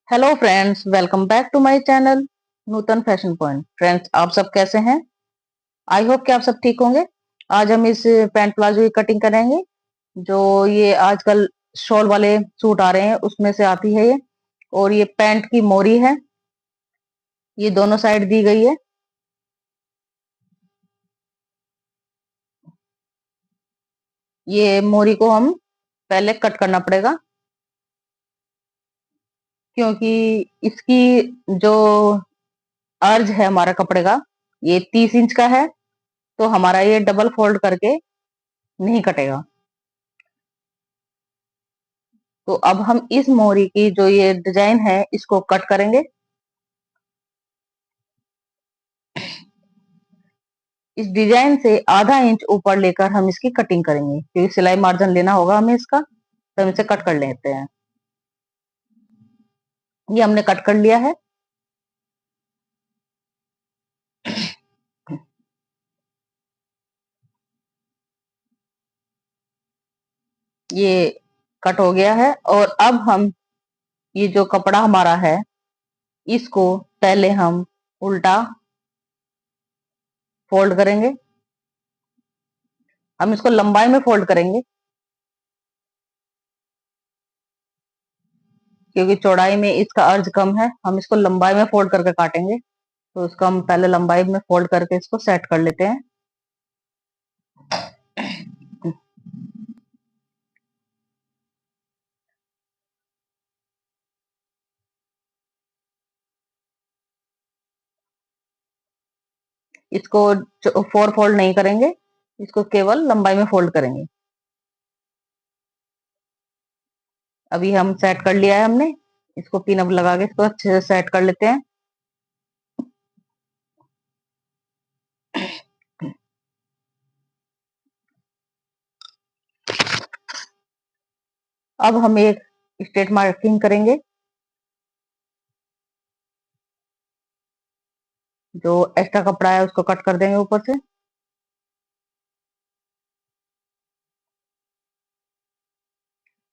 Hello friends, welcome back to my channel Nutan fashion point. Friends, आप सब कैसे हैं? आई होप कि आप सब ठीक होंगे। आज हम इस पैंट प्लाजो की कटिंग करेंगे। जो ये आजकल शॉल वाले सूट आ रहे हैं उसमें से आती है ये। और ये पैंट की मोरी है, ये दोनों साइड दी गई है। ये मोरी को हम पहले कट करना पड़ेगा, क्योंकि इसकी जो अर्ज है हमारा कपड़े का, ये 30 इंच का है। तो हमारा ये डबल फोल्ड करके नहीं कटेगा। तो अब हम इस मोरी की जो ये डिजाइन है इसको कट करेंगे। इस डिजाइन से आधा इंच ऊपर लेकर हम इसकी कटिंग करेंगे, क्योंकि सिलाई मार्जिन लेना होगा हमें इसका। तो हम इसे कट कर लेते हैं। ये हमने कट कर लिया है। ये कट हो गया है। और अब हम ये जो कपड़ा हमारा है इसको पहले हम उल्टा फोल्ड करेंगे। हम इसको लंबाई में फोल्ड करेंगे, क्योंकि चौड़ाई में इसका अर्ज कम है। हम इसको लंबाई में फोल्ड करके काटेंगे। तो इसको हम पहले लंबाई में फोल्ड करके इसको सेट कर लेते हैं। इसको फोर फोल्ड नहीं करेंगे, इसको केवल लंबाई में फोल्ड करेंगे। अभी हम सेट कर लिया है हमने। इसको पिन अप लगा के इसको अच्छे से सेट कर लेते हैं। अब हम एक स्ट्रेट मार्किंग करेंगे। जो एक्स्ट्रा कपड़ा है उसको कट कर देंगे ऊपर से।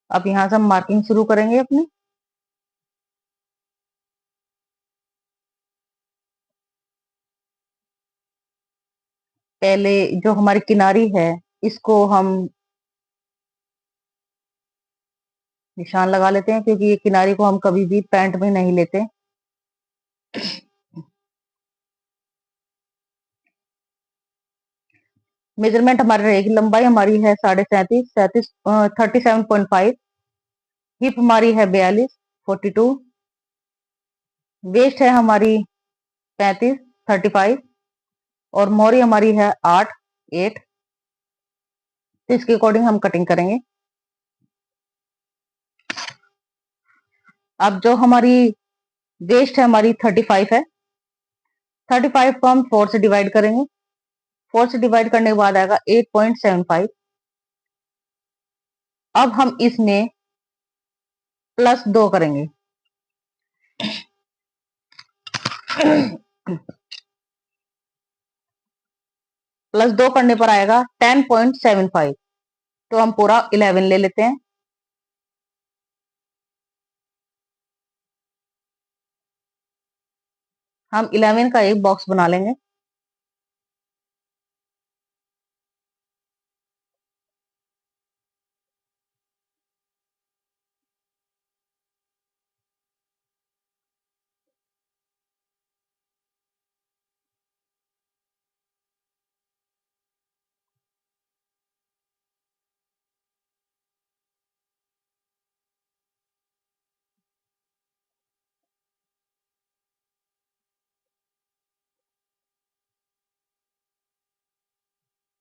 अब यहाँ से हम मार्किंग शुरू करेंगे अपनी। पहले जो हमारी किनारी है इसको हम निशान लगा लेते हैं, क्योंकि ये किनारी को हम कभी भी पैंट में नहीं लेते। मेजरमेंट हमारी रहेगी, लंबाई हमारी है 37.5, 37.5। हिप हमारी है 42, 42। वेस्ट है हमारी 35, 35। और मोरी हमारी है 8, 8। तो इसके अकॉर्डिंग हम कटिंग करेंगे। अब जो हमारी वेस्ट है हमारी 35 है। 35 को हम 4 से डिवाइड करेंगे। 4 से डिवाइड करने के बाद आएगा 8.75। अब हम इसमें +2 करेंगे। +2 करने पर आएगा 10.75। तो हम पूरा 11 ले लेते हैं। हम 11 का एक बॉक्स बना लेंगे।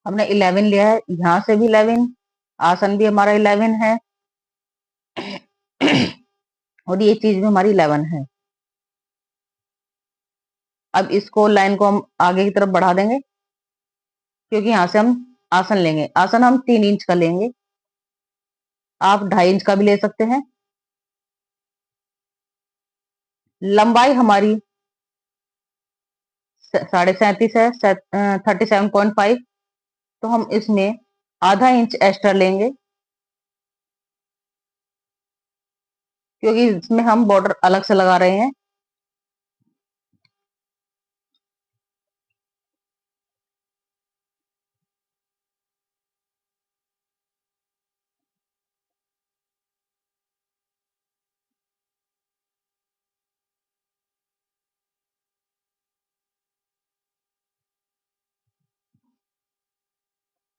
हमने 11 लिया है, यहाँ से भी 11, आसन भी हमारा 11 है। और ये चीज भी हमारी 11 है। अब इसको लाइन को हम आगे की तरफ बढ़ा देंगे, क्योंकि यहाँ से हम आसन लेंगे। आसन हम 3 इंच का लेंगे। आप 2.5 इंच का भी ले सकते हैं। लंबाई हमारी 37.5 है, 37.5। तो हम इसमें आधा इंच एक्स्ट्रा लेंगे। क्योंकि इसमें हम बॉर्डर अलग से लगा रहे हैं।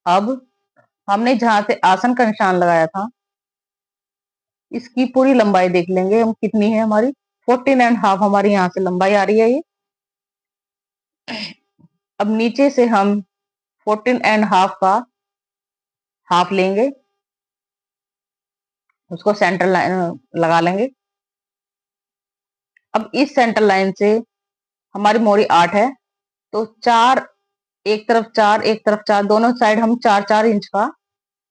अब हमने जहां से आसन का निशान लगाया था, इसकी पूरी लंबाई देख लेंगे हम कितनी है हमारी। 14.5 हमारी यहाँ से लंबाई आ रही है ये। अब नीचे से हम 14.5 का हाफ लेंगे, उसको सेंटर लाइन लगा लेंगे। अब इस सेंटर लाइन से हमारी मोरी 8 है, तो चार, एक तरफ 4 एक तरफ 4, दोनों साइड हम 4-4 इंच का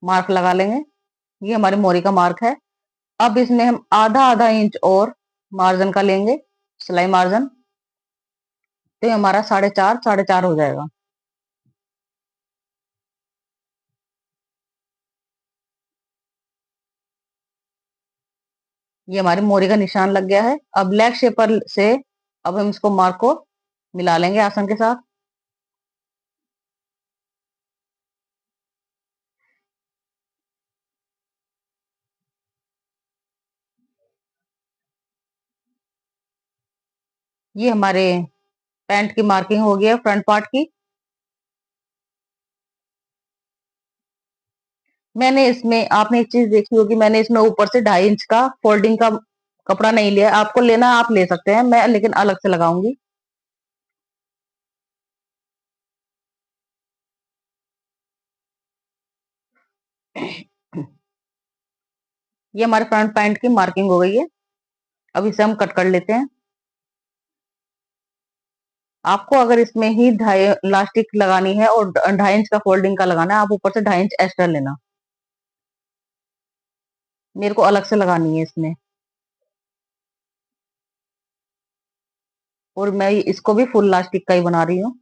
मार्क लगा लेंगे। ये हमारी मोरी का मार्क है। अब इसमें हम आधा आधा इंच और मार्जिन का लेंगे, सिलाई मार्जिन। तो ये हमारा 4.5 हो जाएगा। ये हमारी मोरी का निशान लग गया है। अब लेग शेपर से अब हम इसको मार्क को मिला लेंगे आसन के साथ। ये हमारे पैंट की मार्किंग हो गई है फ्रंट पार्ट की। मैंने इसमें, आपने एक चीज देखी होगी, मैंने इसमें ऊपर से 2.5 इंच का फोल्डिंग का कपड़ा नहीं लिया। आपको लेना आप ले सकते हैं, मैं लेकिन अलग से लगाऊंगी। ये हमारे फ्रंट पैंट की मार्किंग हो गई है। अब इसे हम कट कर लेते हैं। आपको अगर इसमें ही 2.5 इलास्टिक लगानी है और 2.5 इंच का फोल्डिंग का लगाना है, आप ऊपर से 2.5 इंच एक्स्ट्रा लेना। मेरे को अलग से लगानी है इसमें। और मैं इसको भी फुल इलास्टिक का ही बना रही हूँ।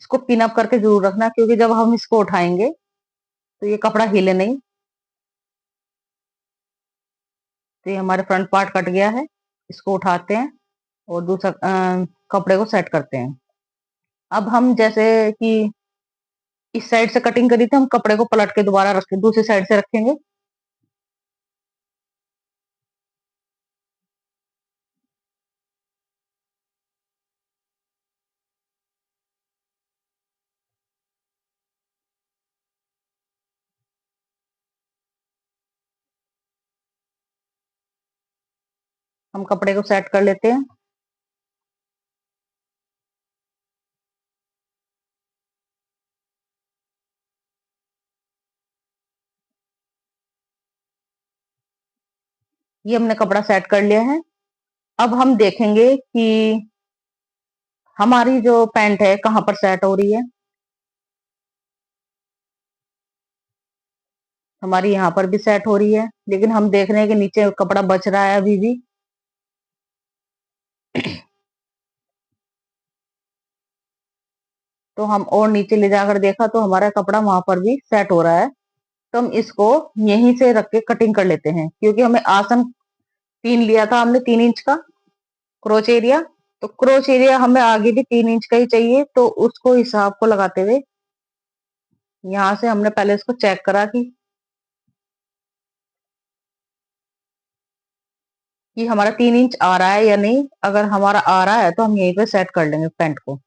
इसको पिन अप करके जरूर रखना, क्योंकि जब हम इसको उठाएंगे तो ये कपड़ा हिले नहीं। तो ये हमारे फ्रंट पार्ट कट गया है। इसको उठाते हैं और दूसरा कपड़े को सेट करते हैं। अब हम जैसे कि इस साइड से कटिंग करी थी, हम कपड़े को पलट के दोबारा रखें, दूसरी साइड से रखेंगे। हम कपड़े को सेट कर लेते हैं। ये हमने कपड़ा सेट कर लिया है। अब हम देखेंगे कि हमारी जो पैंट है कहाँ पर सेट हो रही है। हमारी यहाँ पर भी सेट हो रही है, लेकिन हम देख रहे हैं कि नीचे कपड़ा बच रहा है अभी भी। तो हम और नीचे ले जाकर देखा तो हमारा कपड़ा वहां पर भी सेट हो रहा है। तो हम इसको यहीं से रख के कटिंग कर लेते हैं, क्योंकि हमें आसन 3 लिया था हमने, 3 इंच का क्रोच एरिया। तो क्रोच एरिया हमें आगे भी 3 इंच का ही चाहिए, तो उसको हिसाब को लगाते हुए यहाँ से हमने पहले इसको चेक करा कि हमारा 3 इंच आ रहा है या नहीं। अगर हमारा आ रहा है तो हम यहीं पे सेट कर लेंगे पैंट को।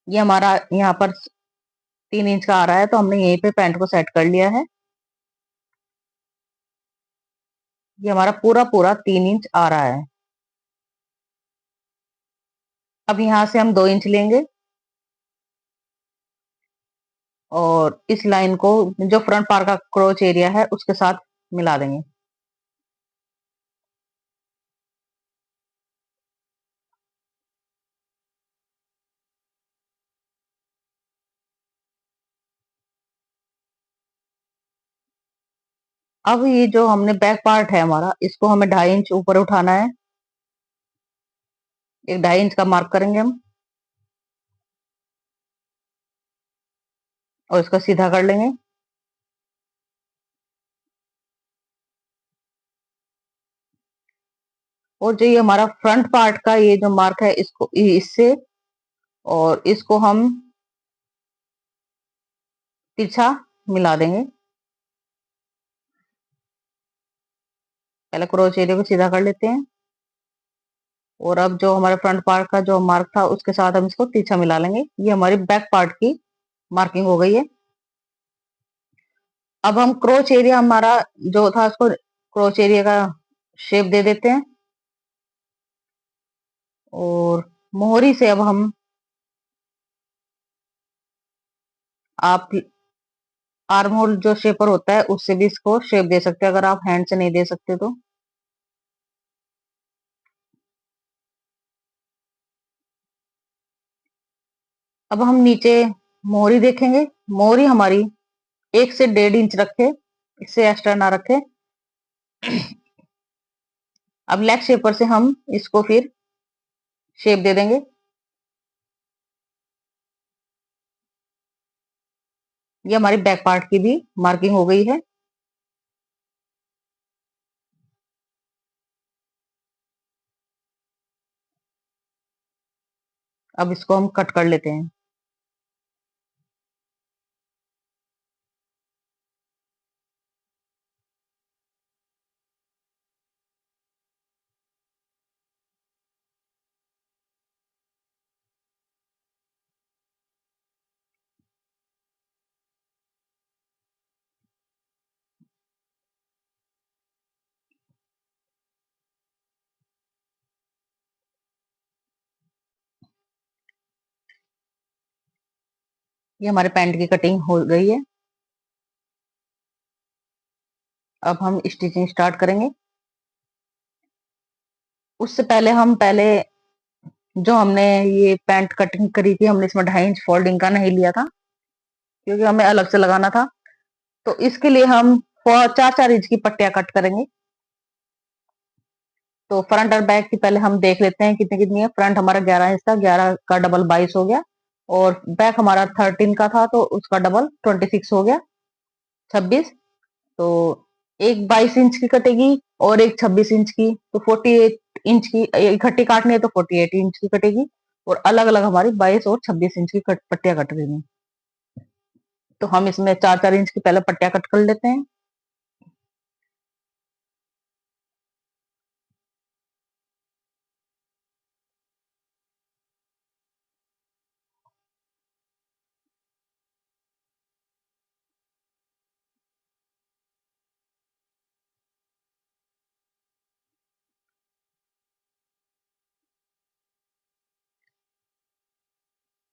ये हमारा यहाँ पर 3 इंच का आ रहा है, तो हमने यहीं पे पैंट को सेट कर लिया है। ये हमारा पूरा पूरा 3 इंच आ रहा है। अब यहाँ से हम 2 इंच लेंगे और इस लाइन को जो फ्रंट पार्ट का क्रोच एरिया है उसके साथ मिला देंगे। अब ये जो हमने बैक पार्ट है हमारा, इसको हमें 2.5 इंच ऊपर उठाना है। एक 2.5 इंच का मार्क करेंगे हम और इसको सीधा कर लेंगे। और जो ये हमारा फ्रंट पार्ट का ये जो मार्क है, इसको इससे और इसको हम तिरछा मिला देंगे। पहले क्रोच एरिया को सीधा कर लेते हैं और अब जो हमारे फ्रंट पार्ट का जो मार्क था उसके साथ हम इसको तिरछा मिला लेंगे। ये हमारी बैक पार्ट की मार्किंग हो गई है। अब हम क्रोच एरिया हमारा जो था उसको क्रोच एरिया का शेप दे देते हैं और मोहरी से अब हम आप आर्म होल जो शेपर होता है उससे भी इसको शेप दे सकते हैं, अगर आप हैंड से नहीं दे सकते तो। अब हम नीचे मोहरी देखेंगे। मोहरी हमारी 1 से 1.5 इंच रखे, इससे एक्स्ट्रा ना रखे। अब लेग शेपर से हम इसको फिर शेप दे देंगे। ये हमारी बैक पार्ट की भी मार्किंग हो गई है। अब इसको हम कट कर लेते हैं। ये हमारे पैंट की कटिंग हो गई है। अब हम स्टिचिंग स्टार्ट करेंगे। उससे पहले हम जो हमने ये पैंट कटिंग करी थी, हमने इसमें 2.5 इंच फोल्डिंग का नहीं लिया था क्योंकि हमें अलग से लगाना था। तो इसके लिए हम 4-4 इंच की पट्टियां कट करेंगे। तो फ्रंट और बैक की पहले हम देख लेते हैं कितनी कितनी है। फ्रंट हमारा 11 इंच था, 11 का डबल 22 हो गया। और बैक हमारा 13 का था तो उसका डबल 26 हो गया, 26। तो एक 22 इंच की कटेगी और एक 26 इंच की, तो 48 इंच की इकट्ठी काटनी है तो 48 इंच की कटेगी। और अलग अलग हमारी 22 और 26 इंच की पट्टियां कट रही हैं। तो हम इसमें 4-4 इंच की पहले पट्टियां कट कर लेते हैं।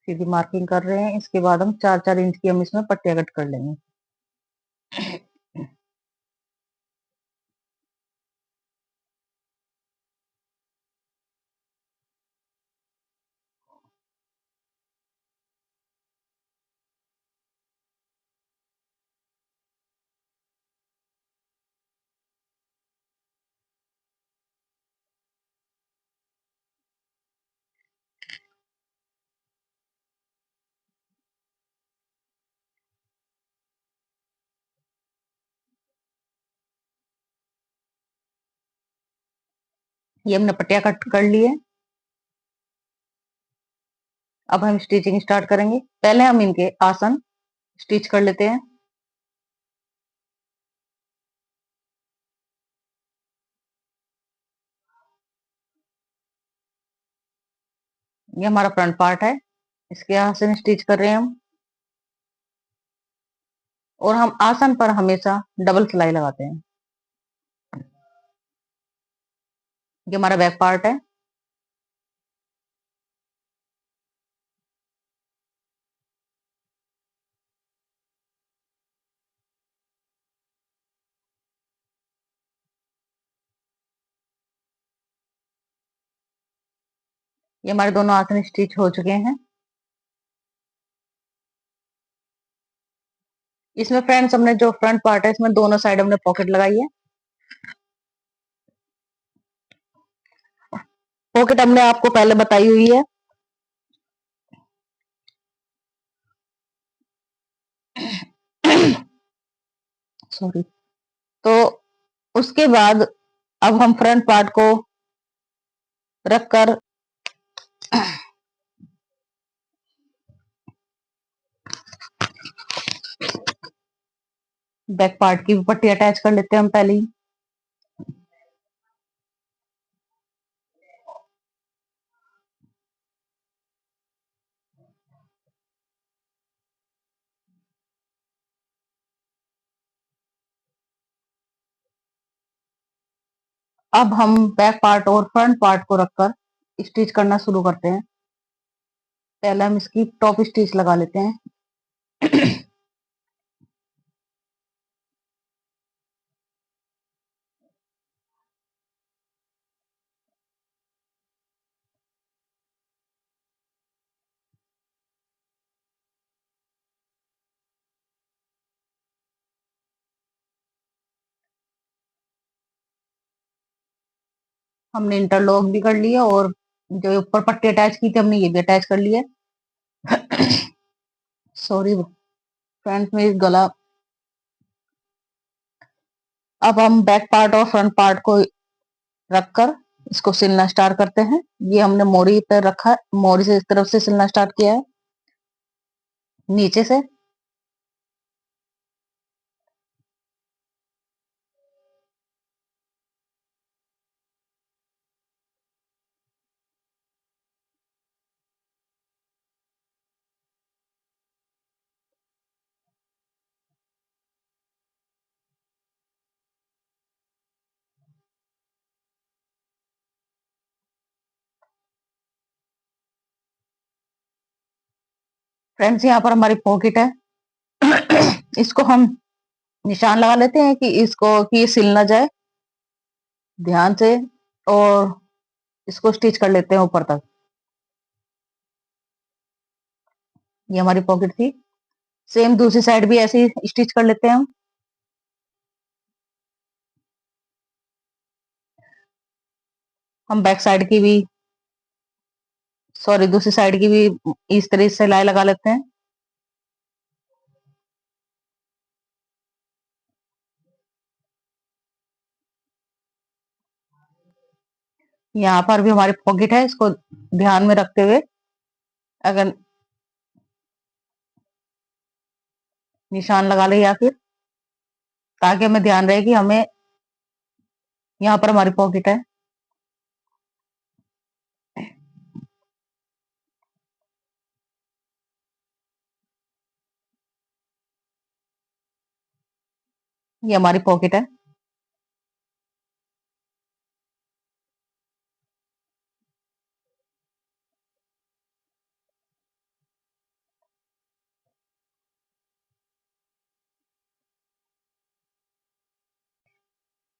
सीधी मार्किंग कर रहे हैं, इसके बाद हम 4-4 इंच की हम इसमें पट्टियां कट कर लेंगे। ये हमने पट्टियां कट कर ली है। अब हम स्टिचिंग स्टार्ट करेंगे। पहले हम इनके आसन स्टिच कर लेते हैं। ये हमारा फ्रंट पार्ट है, इसके आसन स्टिच कर रहे हैं हम। और हम आसन पर हमेशा डबल सिलाई लगाते हैं। ये हमारा बैक पार्ट है। ये हमारे दोनों आसन स्टिच हो चुके हैं। इसमें फ्रेंड्स हमने जो फ्रंट पार्ट है इसमें दोनों साइड हमने पॉकेट लगाई है। पॉकेट हमने आपको पहले बताई हुई है। सॉरी। तो उसके बाद अब हम फ्रंट पार्ट को रखकर बैक पार्ट की भी पट्टी अटैच कर लेते हैं हम पहले ही। अब हम बैक पार्ट और फ्रंट पार्ट को रखकर स्टिच करना शुरू करते हैं। पहले हम इसकी टॉप स्टिच लगा लेते हैं। हमने इंटरलॉक भी कर लिया और जो ऊपर पट्टी अटैच की थी हमने ये भी अटैच कर लिया। सॉरी फ्रेंड्स, मेरी गला। अब हम बैक पार्ट और फ्रंट पार्ट को रखकर इसको सिलना स्टार्ट करते हैं। ये हमने मोरी पर रखा है, मोरी से इस तरफ से सिलना स्टार्ट किया है, नीचे से। फ्रेंड्स, यहाँ पर हमारी पॉकेट है। इसको हम निशान लगा लेते हैं कि ये सिल ना जाए ध्यान से, और इसको स्टिच कर लेते हैं ऊपर तक। ये हमारी पॉकेट थी। सेम दूसरी साइड भी ऐसे ही स्टिच कर लेते हैं हम बैक साइड की भी, सॉरी दूसरी साइड की भी इस तरह से सिलाई लगा लेते हैं। यहाँ पर भी हमारी पॉकेट है, इसको ध्यान में रखते हुए अगर निशान लगा ले, या फिर ताकि हमें ध्यान रहे कि हमें यहाँ पर हमारी पॉकेट है। ये हमारी पॉकेट है।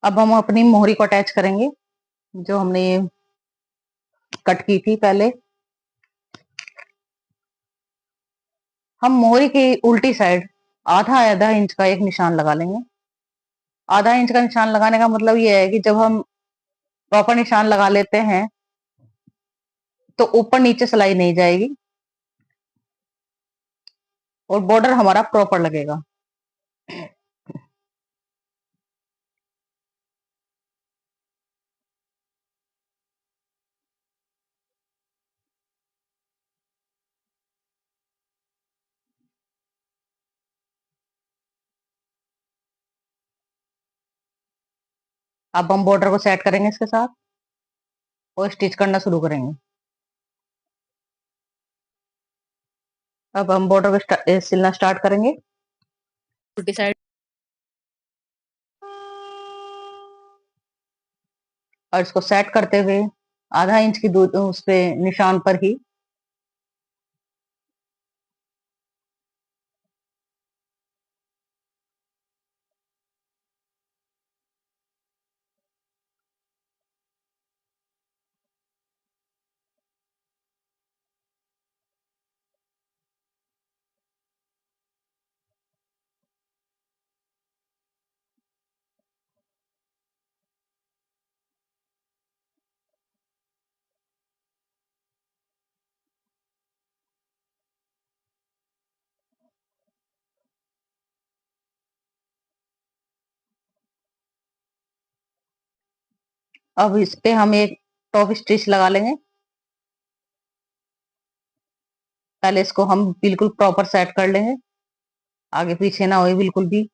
अब हम अपनी मोहरी को अटैच करेंगे, जो हमने कट की थी पहले। हम मोहरी की उल्टी साइड आधा आधा इंच का एक निशान लगा लेंगे। आधा इंच का निशान लगाने का मतलब ये है कि जब हम प्रॉपर निशान लगा लेते हैं तो ऊपर नीचे सिलाई नहीं जाएगी और बॉर्डर हमारा प्रॉपर लगेगा। अब हम बॉर्डर को सेट करेंगे इसके साथ और स्टिच करना शुरू करेंगे। अब हम बॉर्डर को सिलना स्टार्ट करेंगे उल्टी साइड, और इसको सेट करते हुए आधा इंच की दूर उस पे निशान पर ही अब इस पे हम एक टॉप स्टिच लगा लेंगे। पहले इसको हम बिल्कुल प्रॉपर सेट कर लेंगे, आगे पीछे ना होए बिल्कुल भी।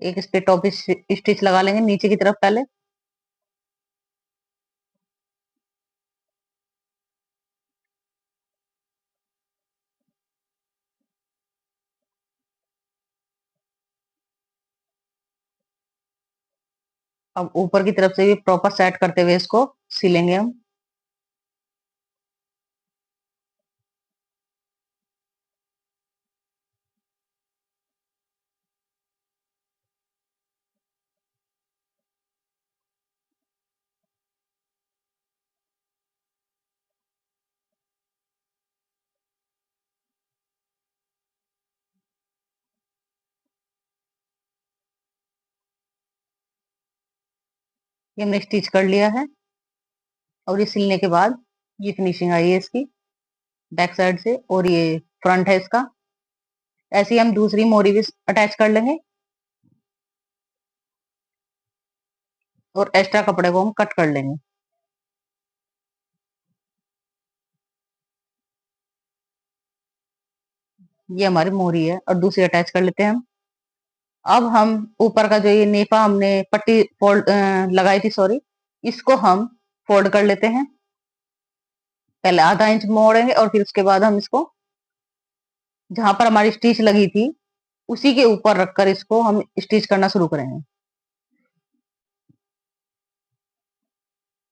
एक इस पे टॉप स्टिच लगा लेंगे नीचे की तरफ पहले। अब ऊपर की तरफ से भी प्रॉपर सेट करते हुए इसको सिलेंगे हम। ये हमने स्टिच कर लिया है और ये सिलने के बाद ये फिनिशिंग आई है इसकी बैक साइड से, और ये फ्रंट है इसका। ऐसे ही हम दूसरी मोरी भी अटैच कर लेंगे और एक्स्ट्रा कपड़े को हम कट कर लेंगे। ये हमारी मोरी है और दूसरी अटैच कर लेते हैं हम। अब हम ऊपर का जो ये नेफा हमने पट्टी फोल्ड लगाई थी, सॉरी, इसको हम फोल्ड कर लेते हैं। पहले आधा इंच मोड़ेंगे और फिर उसके बाद हम इसको जहां पर हमारी स्टिच लगी थी उसी के ऊपर रखकर इसको हम स्टिच करना शुरू करेंगे।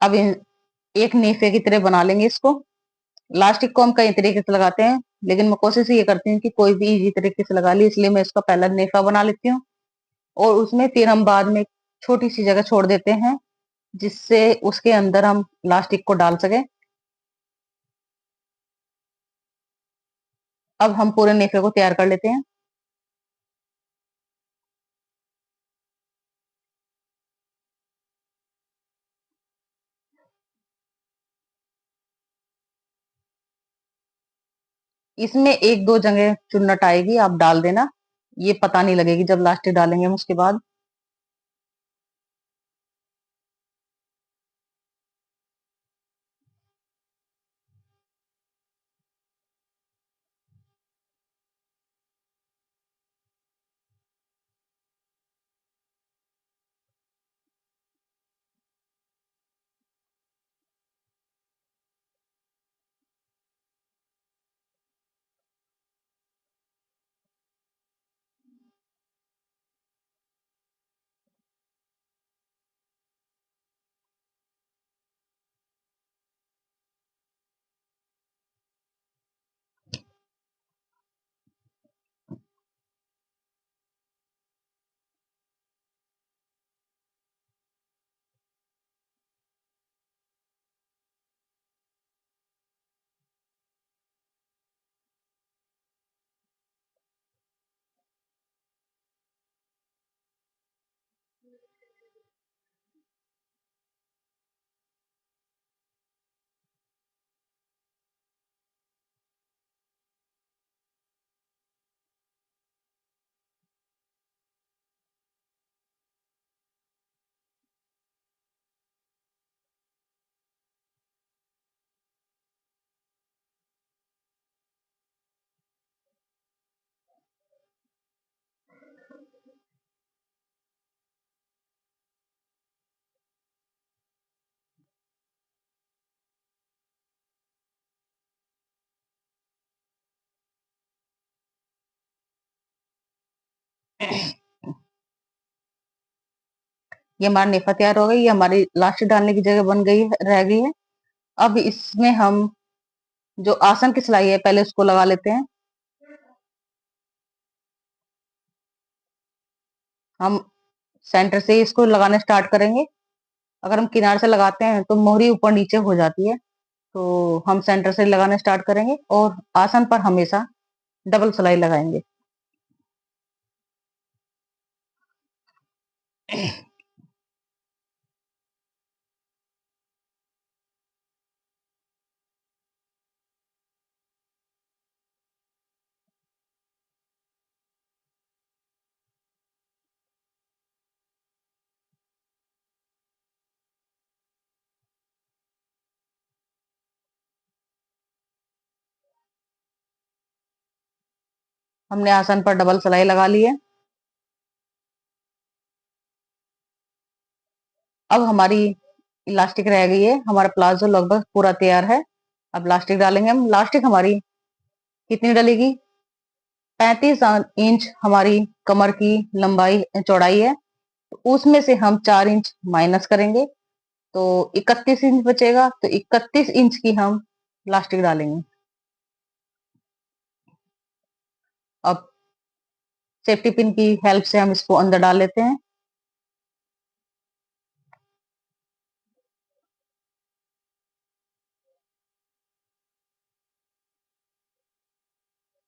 अब एक नेफे की तरह बना लेंगे इसको। लास्टिक को हम कई तरीके से लगाते हैं, लेकिन मैं कोशिश ये करती हूँ कि कोई भी इजी तरीके से लगा ली, इसलिए मैं इसका पहला नेफा बना लेती हूँ और उसमें फिर हम बाद में छोटी सी जगह छोड़ देते हैं जिससे उसके अंदर हम लास्टिक को डाल सके। अब हम पूरे नेफे को तैयार कर लेते हैं। इसमें एक दो जगह चुन्नट आएगी, आप डाल देना, ये पता नहीं लगेगी जब लास्टिक डालेंगे हम उसके बाद। ये हमारा नेफा तैयार हो गई, ये हमारी लास्टिक डालने की जगह बन गई है, रह गई है। अब इसमें हम जो आसन की सिलाई है पहले उसको लगा लेते हैं। हम सेंटर से ही इसको लगाना स्टार्ट करेंगे। अगर हम किनारे से लगाते हैं तो मोहरी ऊपर नीचे हो जाती है, तो हम सेंटर से लगाना स्टार्ट करेंगे और आसन पर हमेशा डबल सिलाई लगाएंगे। हमने आसन पर डबल सिलाई लगा ली है। अब हमारी इलास्टिक रह गई है, हमारा प्लाजो लगभग पूरा तैयार है। अब लास्टिक डालेंगे हम। लास्टिक हमारी कितनी डलेगी? 35 इंच हमारी कमर की लंबाई चौड़ाई है, तो उसमें से हम 4 इंच माइनस करेंगे, तो 31 इंच बचेगा। तो 31 इंच की हम लास्टिक डालेंगे। अब सेफ्टी पिन की हेल्प से हम इसको अंदर डाल लेते हैं।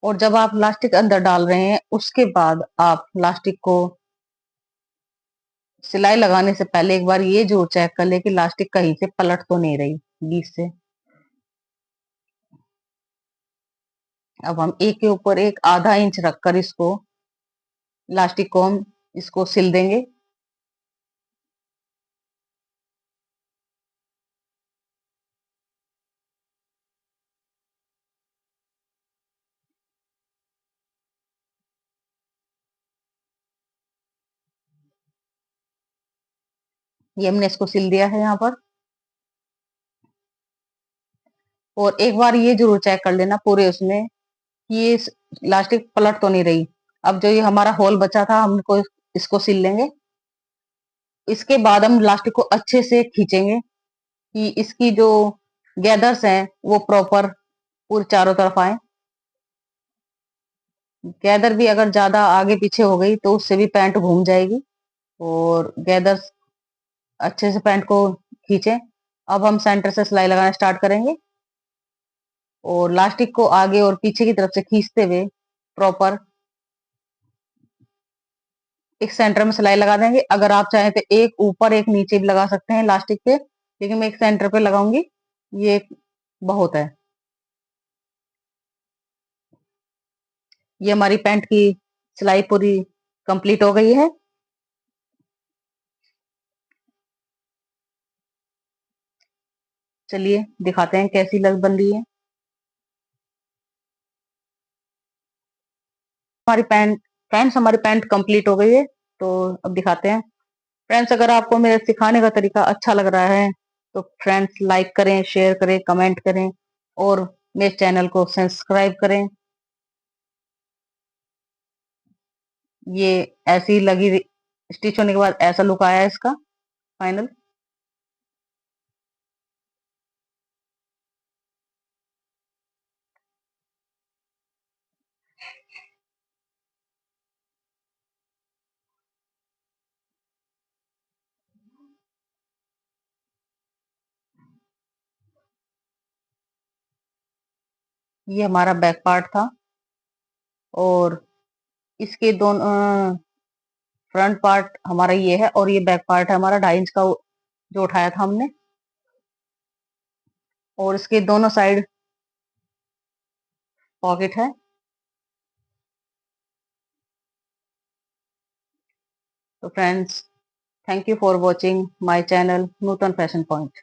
और जब आप लास्टिक अंदर डाल रहे हैं, उसके बाद आप लास्टिक को सिलाई लगाने से पहले एक बार ये जरूर चेक कर ले कि लास्टिक कहीं से पलट तो नहीं रही बीच से। अब हम एक के ऊपर एक आधा इंच रखकर इसको लास्टिक को हम इसको सिल देंगे। ये हमने इसको सिल दिया है यहाँ पर। और एक बार ये जरूर चेक कर लेना पूरे उसमें कि ये लास्टिक पलट तो नहीं रही। अब जो ये हमारा होल बचा था, हमको इसको सिल लेंगे। इसके बाद हम लास्टिक को अच्छे से खींचेंगे कि इसकी जो गैदर्स हैं वो प्रॉपर पूरे चारों तरफ आए। गैदर भी अगर ज्यादा आगे पीछे हो गई तो उससे भी पैंट घूम जाएगी। और गैदर्स अच्छे से पैंट को खींचें। अब हम सेंटर से सिलाई लगाना स्टार्ट करेंगे और लास्टिक को आगे और पीछे की तरफ से खींचते हुए प्रॉपर एक सेंटर में सिलाई लगा देंगे। अगर आप चाहें तो एक ऊपर एक नीचे भी लगा सकते हैं लास्टिक के, लेकिन मैं एक सेंटर पे लगाऊंगी, ये बहुत है। ये हमारी पैंट की सिलाई पूरी कंप्लीट हो गई है। चलिए दिखाते हैं कैसी लग बन रही है हमारी पैंट। फ्रेंड्स, हमारी पैंट कंप्लीट हो गई है, तो अब दिखाते हैं। फ्रेंड्स, अगर आपको मेरे सिखाने का तरीका अच्छा लग रहा है तो फ्रेंड्स लाइक करें, शेयर करें, कमेंट करें और मेरे चैनल को सब्सक्राइब करें। ये ऐसी लगी, स्टिच होने के बाद ऐसा लुक आया है इसका फाइनल। ये हमारा बैक पार्ट था और इसके दोनों फ्रंट पार्ट हमारा ये है और ये बैक पार्ट है हमारा 2.5 इंच का जो उठाया था हमने। और इसके दोनों साइड पॉकेट है। तो friends, thank you for watching my channel Nutan fashion point.